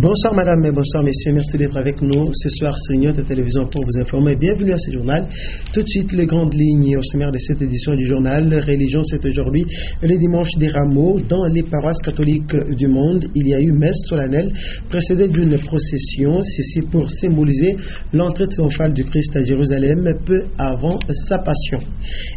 Bonsoir madame et bonsoir messieurs, merci d'être avec nous ce soir sur Union de Télévision pour vous informer. Bienvenue à ce journal. Tout de suite les grandes lignes au sommaire de cette édition du journal. Religion, c'est aujourd'hui le dimanche des Rameaux. Dans les paroisses catholiques du monde, il y a eu messe solennelle précédée d'une procession. Ceci pour symboliser l'entrée triomphale du Christ à Jérusalem peu avant sa passion.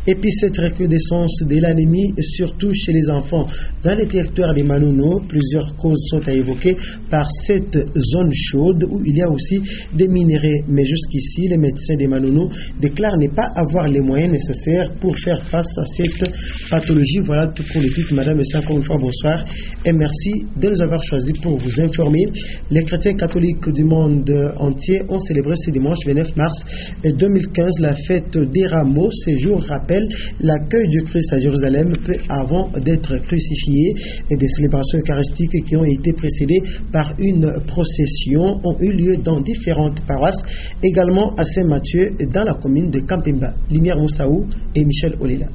Et puis cette recrudescence de l'anémie, surtout chez les enfants. Dans les territoires des Manono, plusieurs causes sont à évoquer par cette zone chaude où il y a aussi des minéraux. Mais jusqu'ici, les médecins des Manono déclarent ne pas avoir les moyens nécessaires pour faire face à cette pathologie. Voilà tout pour le titre. Madame et encore une fois, bonsoir et merci de nous avoir choisis pour vous informer. Les chrétiens catholiques du monde entier ont célébré ce dimanche 29 mars 2015 la fête des Rameaux. Ces jours rappellent l'accueil du Christ à Jérusalem peu avant d'être crucifié, et des célébrations eucharistiques qui ont été précédées par une procession ont eu lieu dans différentes paroisses, également à Saint-Mathieu dans la commune de Kampimba. Lumière Moussaou et Michel Olela.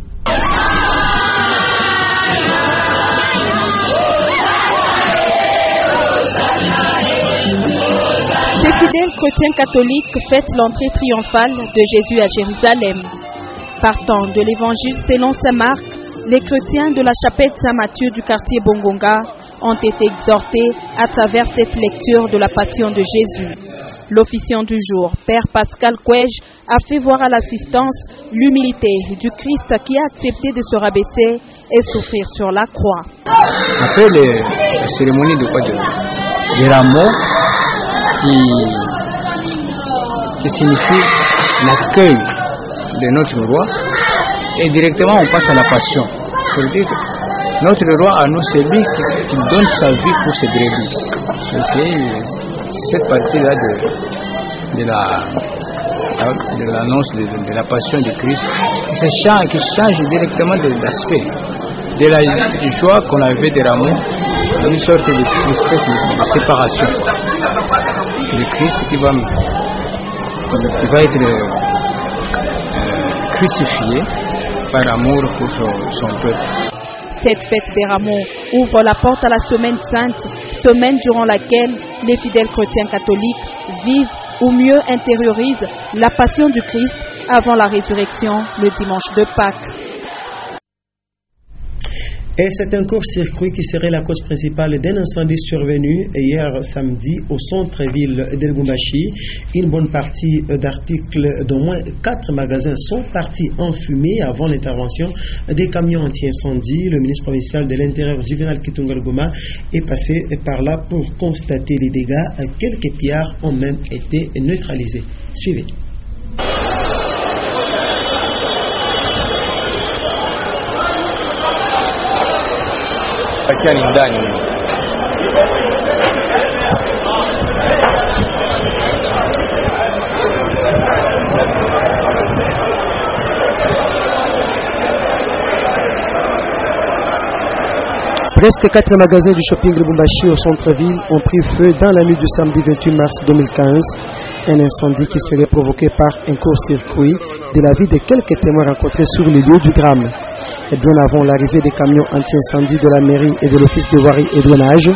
Ces fidèles chrétiens catholiques fêtent l'entrée triomphale de Jésus à Jérusalem. Partant de l'évangile selon saint Marc, les chrétiens de la chapelle Saint-Mathieu du quartier Bongonga ont été exhortés à travers cette lecture de la passion de Jésus. L'officiant du jour, Père Pascal Kouej, a fait voir à l'assistance l'humilité du Christ qui a accepté de se rabaisser et souffrir sur la croix. Après la cérémonie de Rameaux, qui signifie l'accueil de notre roi, et directement on passe à la passion. Pour dire que notre roi à nous, c'est lui qui donne sa vie pour ses brebis. Et c'est cette partie-là de l'annonce de la passion de Christ qui change directement de l'aspect de la joie qu'on avait des Rameaux, une sorte de tristesse, de séparation. Le Christ qui va être crucifié par amour pour son peuple. Cette fête des Rameaux ouvre la porte à la semaine sainte, semaine durant laquelle les fidèles chrétiens catholiques vivent ou mieux intériorisent la passion du Christ avant la résurrection le dimanche de Pâques. Et c'est un court-circuit qui serait la cause principale d'un incendie survenu hier samedi au centre-ville de Lubumbashi. Une bonne partie d'articles d'au moins 4 magasins sont partis en fumée avant l'intervention des camions anti-incendie. Le ministre provincial de l'Intérieur, Juvenal Kitunga Lubuma, est passé par là pour constater les dégâts. Quelques pillards ont même été neutralisés. Suivez. Presque 4 magasins du shopping Lubumbashi au centre-ville ont pris feu dans la nuit du samedi 28 mars 2015. Un incendie qui serait provoqué par un court-circuit de la vie de quelques témoins rencontrés sur le lieu du drame. Et bien avant l'arrivée des camions anti-incendie de la mairie et de l'office de voirie et douanage,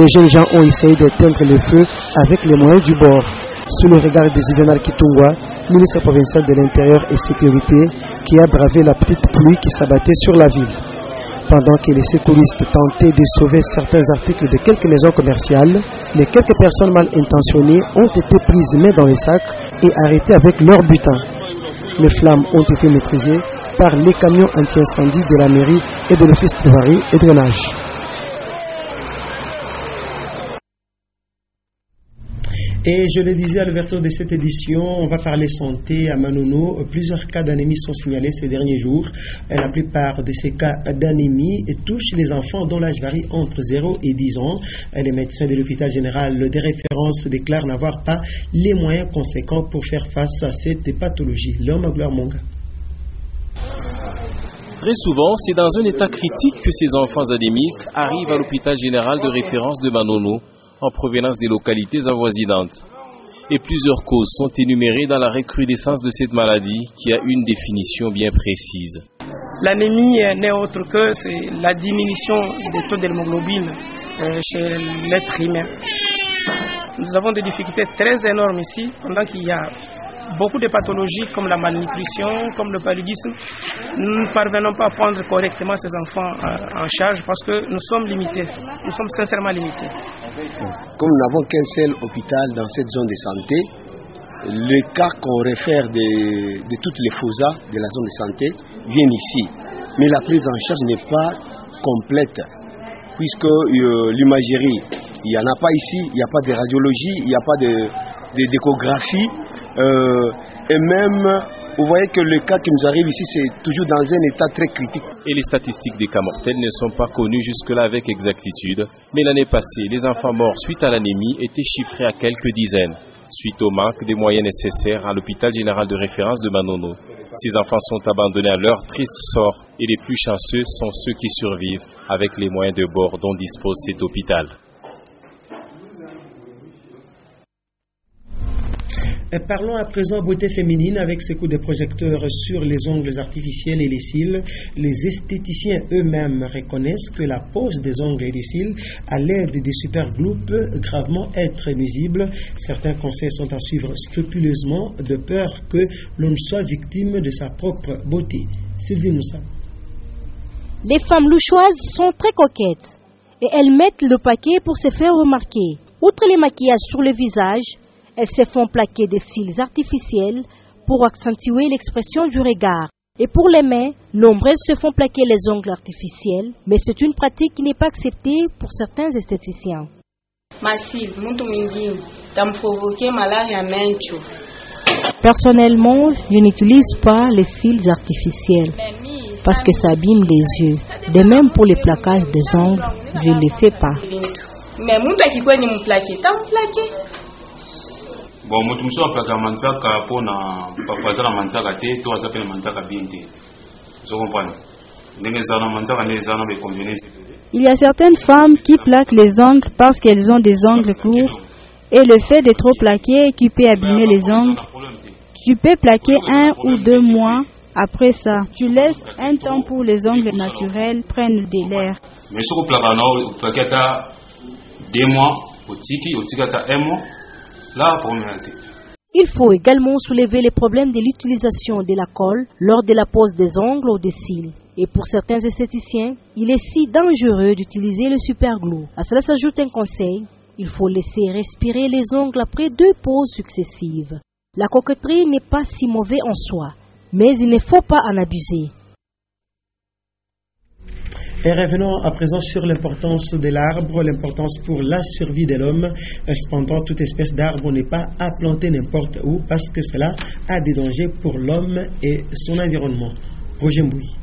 les jeunes gens ont essayé d'éteindre le feu avec les moyens du bord. Sous le regard de Juvenal Kitunga, ministre provincial de l'Intérieur et Sécurité, qui a bravé la petite pluie qui s'abattait sur la ville. Pendant que les secouristes tentaient de sauver certains articles de quelques maisons commerciales, les quelques personnes mal intentionnées ont été prises main dans les sacs et arrêtées avec leur butin. Les flammes ont été maîtrisées par les camions anti-incendie de la mairie et de l'office de voirie et drainage. Et je le disais à l'ouverture de cette édition, on va parler santé à Manono. Plusieurs cas d'anémie sont signalés ces derniers jours. La plupart de ces cas d'anémie touchent les enfants dont l'âge varie entre 0 et 10 ans. Les médecins de l'hôpital général de référence déclarent n'avoir pas les moyens conséquents pour faire face à cette pathologie. L'homme à gloire Monga. Très souvent, c'est dans un état critique que ces enfants anémiques arrivent à l'hôpital général de référence de Manono, en provenance des localités avoisinantes. Et plusieurs causes sont énumérées dans la recrudescence de cette maladie qui a une définition bien précise. L'anémie n'est autre que la diminution des taux d'hémoglobine chez l'être humain. Nous avons des difficultés très énormes ici, pendant qu'il y a beaucoup de pathologies comme la malnutrition, comme le paludisme. Nous ne parvenons pas à prendre correctement ces enfants en charge parce que nous sommes limités. Nous sommes sincèrement limités. Comme nous n'avons qu'un seul hôpital dans cette zone de santé, les cas qu'on réfère de toutes les FOSA de la zone de santé viennent ici. Mais la prise en charge n'est pas complète, puisque l'imagerie, il n'y en a pas ici, il n'y a pas de radiologie, il n'y a pas d'échographie. Et même, vous voyez que le cas qui nous arrive ici, c'est toujours dans un état très critique. Et les statistiques des cas mortels ne sont pas connues jusque-là avec exactitude. Mais l'année passée, les enfants morts suite à l'anémie étaient chiffrés à quelques dizaines, suite au manque des moyens nécessaires à l'hôpital général de référence de Manono. Ces enfants sont abandonnés à leur triste sort et les plus chanceux sont ceux qui survivent avec les moyens de bord dont dispose cet hôpital. Parlons à présent beauté féminine avec ces coups de projecteur sur les ongles artificiels et les cils. Les esthéticiens eux-mêmes reconnaissent que la pose des ongles et des cils à l'aide des superglue peut gravement être nuisible. Certains conseils sont à suivre scrupuleusement de peur que l'on soit victime de sa propre beauté. Sylvie Moussa. Les femmes louchoises sont très coquettes et elles mettent le paquet pour se faire remarquer. Outre les maquillages sur le visage, elles se font plaquer des cils artificiels pour accentuer l'expression du regard. Et pour les mains, nombreuses se font plaquer les ongles artificiels, mais c'est une pratique qui n'est pas acceptée pour certains esthéticiens. Personnellement, je n'utilise pas les cils artificiels parce que ça abîme les yeux. De même pour les plaquages des ongles, je ne les fais pas. Mais bon, mutu muso apaka manzaka pona papaza na manzaka te to azape na manzaka bien te. Vous comprenez? Il y a certaines femmes qui plaquent les ongles parce qu'elles ont des ongles courts et le fait de trop plaquer qui peut abîmer les ongles. Tu peux plaquer 1 ou 2 mois. Après ça, tu laisses un temps pour les ongles naturels prennent de l'air. Mais si vous plaquez 2 mois, au tiki 1 mois. Il faut également soulever les problèmes de l'utilisation de la colle lors de la pose des ongles ou des cils. Et pour certains esthéticiens, il est si dangereux d'utiliser le superglue. À cela s'ajoute un conseil, il faut laisser respirer les ongles après 2 poses successives. La coquetterie n'est pas si mauvaise en soi, mais il ne faut pas en abuser. Et revenons à présent sur l'importance de l'arbre, l'importance pour la survie de l'homme. Cependant, toute espèce d'arbre n'est pas à planter n'importe où parce que cela a des dangers pour l'homme et son environnement. Roger Mbouy.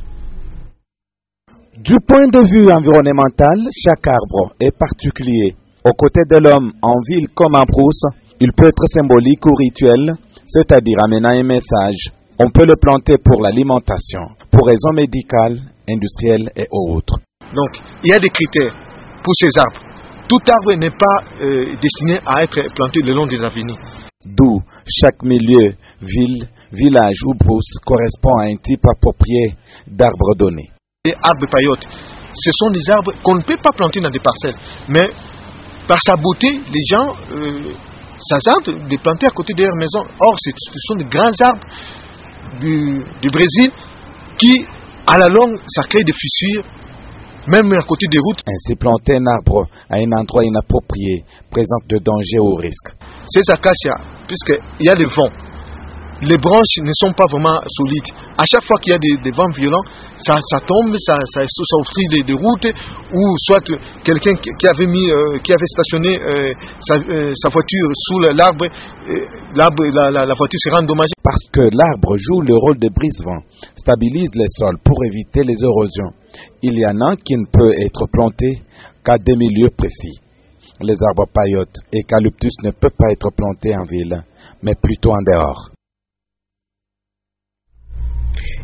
Du point de vue environnemental, chaque arbre est particulier. Aux côtés de l'homme, en ville comme en brousse, il peut être symbolique ou rituel, c'est-à-dire amenant un message. On peut le planter pour l'alimentation, pour raisons médicales, industrielles et autres. Donc, il y a des critères pour ces arbres. Tout arbre n'est pas destiné à être planté le long des avenues. D'où chaque milieu, ville, village ou brousse correspond à un type approprié d'arbre donné. Les arbres paillotes, ce sont des arbres qu'on ne peut pas planter dans des parcelles, mais par sa beauté, les gens s'hasardent de planter à côté de leur maison. Or, ce sont des grands arbres du Brésil qui, à la longue, ça crée des fissures, même à côté des routes. Ainsi, planter un arbre à un endroit inapproprié présente de dangers ou risques. Ces acacias, puisqu'il y a le vent, les branches ne sont pas vraiment solides. À chaque fois qu'il y a des vents violents, ça tombe, ça obstrue des routes, ou soit quelqu'un qui avait stationné sa voiture sous l'arbre, la voiture sera endommagée. Parce que l'arbre joue le rôle de brise-vent, stabilise les sols pour éviter les érosions. Il y en a qui ne peuvent être plantés qu'à des milieux précis. Les arbres paillotes et eucalyptus ne peuvent pas être plantés en ville, mais plutôt en dehors.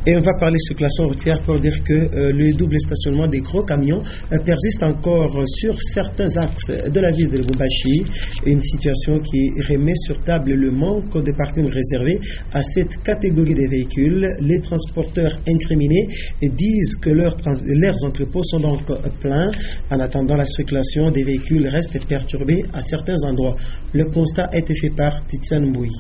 Et on va parler circulation routière pour dire que le double stationnement des gros camions persiste encore sur certains axes de la ville de Lubumbashi. Une situation qui remet sur table le manque de parking réservé à cette catégorie de véhicules. Les transporteurs incriminés disent que leurs entrepôts sont donc pleins. En attendant, la circulation des véhicules reste perturbée à certains endroits. Le constat a été fait par Titiane Mbouy.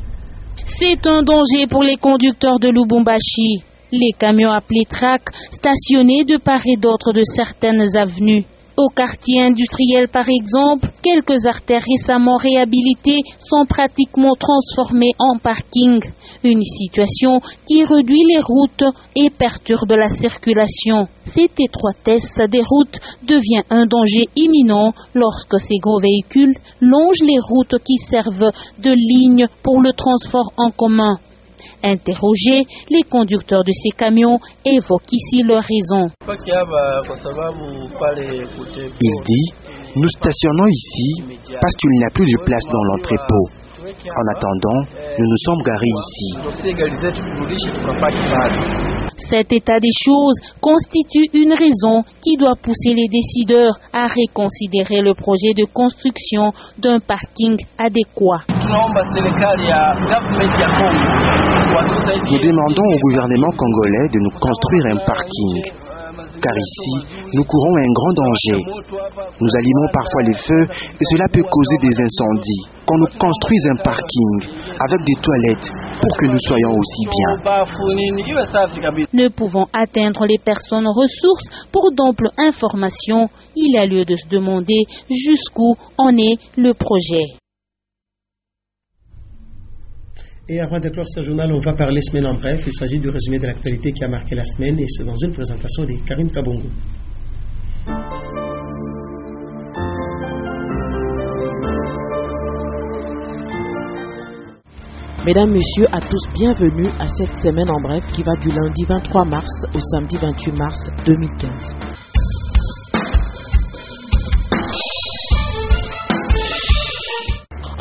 C'est un danger pour les conducteurs de Lubumbashi. Les camions appelés track stationnés de part et d'autre de certaines avenues. Au quartier industriel par exemple, quelques artères récemment réhabilitées sont pratiquement transformées en parking. Une situation qui réduit les routes et perturbe la circulation. Cette étroitesse des routes devient un danger imminent lorsque ces gros véhicules longent les routes qui servent de ligne pour le transport en commun. Interrogés, les conducteurs de ces camions évoquent ici leurs raisons. Il dit, nous stationnons ici parce qu'il n'y a plus de place dans l'entrepôt. En attendant, nous nous sommes garés ici. Cet état des choses constitue une raison qui doit pousser les décideurs à reconsidérer le projet de construction d'un parking adéquat. Nous demandons au gouvernement congolais de nous construire un parking. Car ici, nous courons un grand danger. Nous allumons parfois les feux et cela peut causer des incendies. Qu'on nous construise un parking avec des toilettes pour que nous soyons aussi bien. Ne pouvant atteindre les personnes ressources pour d'amples informations, il a lieu de se demander jusqu'où en est le projet. Et avant de clore ce journal, on va parler semaine en bref. Il s'agit du résumé de l'actualité qui a marqué la semaine et c'est dans une présentation de Karim Kabongo. Mesdames, Messieurs, à tous, bienvenue à cette semaine en bref qui va du lundi 23 mars au samedi 28 mars 2015.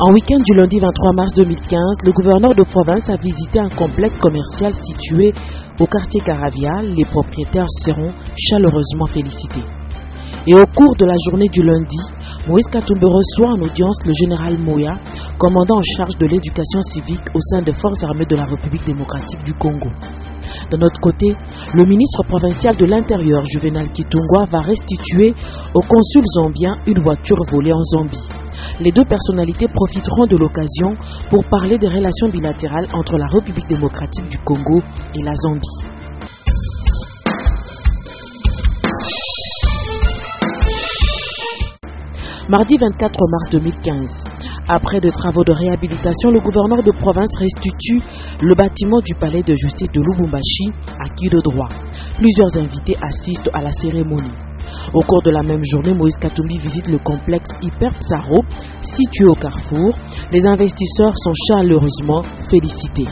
En week-end du lundi 23 mars 2015, le gouverneur de province a visité un complexe commercial situé au quartier Caravia. Les propriétaires seront chaleureusement félicités. Et au cours de la journée du lundi, Moïse Katumbi reçoit en audience le général Moya, commandant en charge de l'éducation civique au sein des forces armées de la République démocratique du Congo. D'un autre côté, le ministre provincial de l'Intérieur, Juvenal Kitungwa, va restituer au consul zambien une voiture volée en Zambie. Les deux personnalités profiteront de l'occasion pour parler des relations bilatérales entre la République démocratique du Congo et la Zambie. Mardi 24 mars 2015, après des travaux de réhabilitation, le gouverneur de province restitue le bâtiment du palais de justice de Lubumbashi acquis de droit. Plusieurs invités assistent à la cérémonie. Au cours de la même journée, Moïse Katumbi visite le complexe Hyper Psaro, situé au Carrefour. Les investisseurs sont chaleureusement félicités.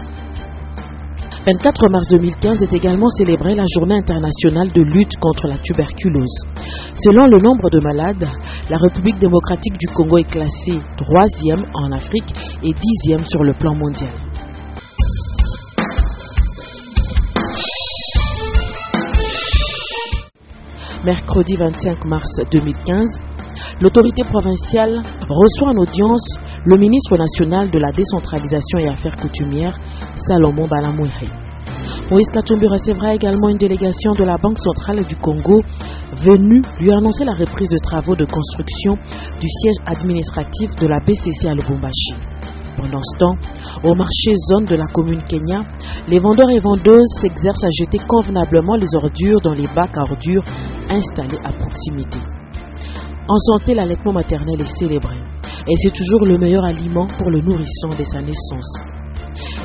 24 mars 2015 est également célébrée la journée internationale de lutte contre la tuberculose. Selon le nombre de malades, la République démocratique du Congo est classée 3e en Afrique et 10e sur le plan mondial. Mercredi 25 mars 2015, l'autorité provinciale reçoit en audience le ministre national de la décentralisation et affaires coutumières, Salomon Balamouiri. Moïse Katumbi recevra également une délégation de la Banque centrale du Congo venue lui annoncer la reprise de travaux de construction du siège administratif de la BCC à Lubumbashi. Pendant ce temps, au marché zone de la commune Kenya, les vendeurs et vendeuses s'exercent à jeter convenablement les ordures dans les bacs à ordures installés à proximité. En santé, l'allaitement maternel est célébré et c'est toujours le meilleur aliment pour le nourrisson dès sa naissance.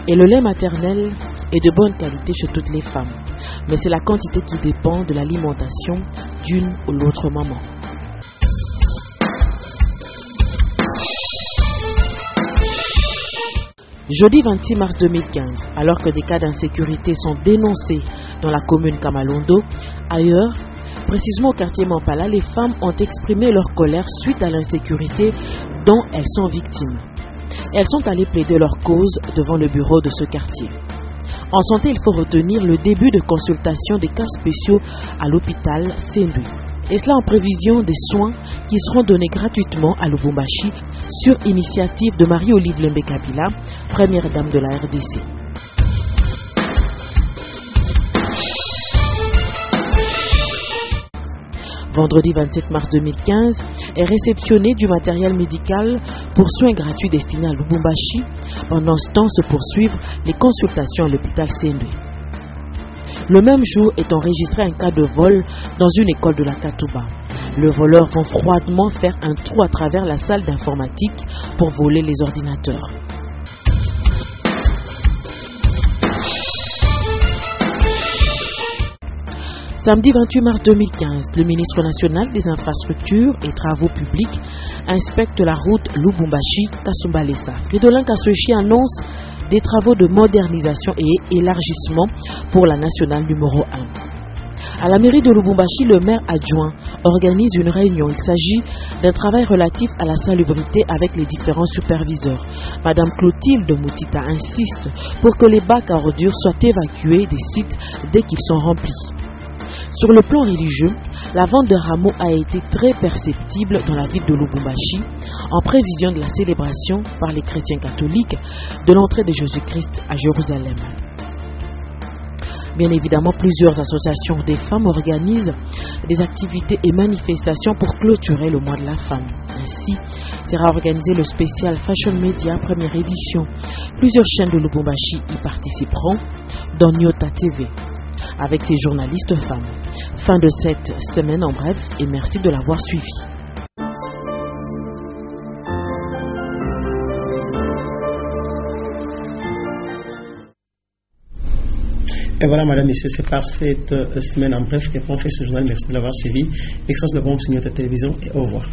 Et le lait maternel est de bonne qualité chez toutes les femmes, mais c'est la quantité qui dépend de l'alimentation d'une ou l'autre maman. Jeudi 26 mars 2015, alors que des cas d'insécurité sont dénoncés dans la commune Kamalondo, ailleurs, précisément au quartier Mampala, les femmes ont exprimé leur colère suite à l'insécurité dont elles sont victimes. Elles sont allées plaider leur cause devant le bureau de ce quartier. En santé, il faut retenir le début de consultation des cas spéciaux à l'hôpital Sendui. Et cela en prévision des soins qui seront donnés gratuitement à Lubumbashi sur initiative de Marie-Olive Lembe Kabila, première dame de la RDC. Vendredi 27 mars 2015 est réceptionné du matériel médical pour soins gratuits destinés à Lubumbashi. Pendant ce temps se poursuivent les consultations à l'hôpital Sendui. Le même jour est enregistré un cas de vol dans une école de la Katouba. Le voleur va froidement faire un trou à travers la salle d'informatique pour voler les ordinateurs. Samedi 28 mars 2015, le ministre national des Infrastructures et Travaux Publics inspecte la route Lubumbashi-Kasumbalesa. Fridolin Kassochi annonce des travaux de modernisation et élargissement pour la nationale numéro 1. À la mairie de Lubumbashi, le maire adjoint organise une réunion. Il s'agit d'un travail relatif à la salubrité avec les différents superviseurs. Madame Clotilde Moutita insiste pour que les bacs à ordures soient évacués des sites dès qu'ils sont remplis. Sur le plan religieux, la vente de rameaux a été très perceptible dans la ville de Lubumbashi en prévision de la célébration par les chrétiens catholiques de l'entrée de Jésus-Christ à Jérusalem. Bien évidemment, plusieurs associations des femmes organisent des activités et manifestations pour clôturer le mois de la femme. Ainsi, sera organisé le spécial Fashion Media première édition. Plusieurs chaînes de Lubumbashi y participeront, dont Nyota TV, avec ses journalistes femmes. Fin de cette semaine en bref et merci de l'avoir suivi. Et voilà, madame, messieurs, c'est par cette semaine en bref que prend fait ce journal. Merci de l'avoir suivi. Excellence de bon signe de télévision et au revoir.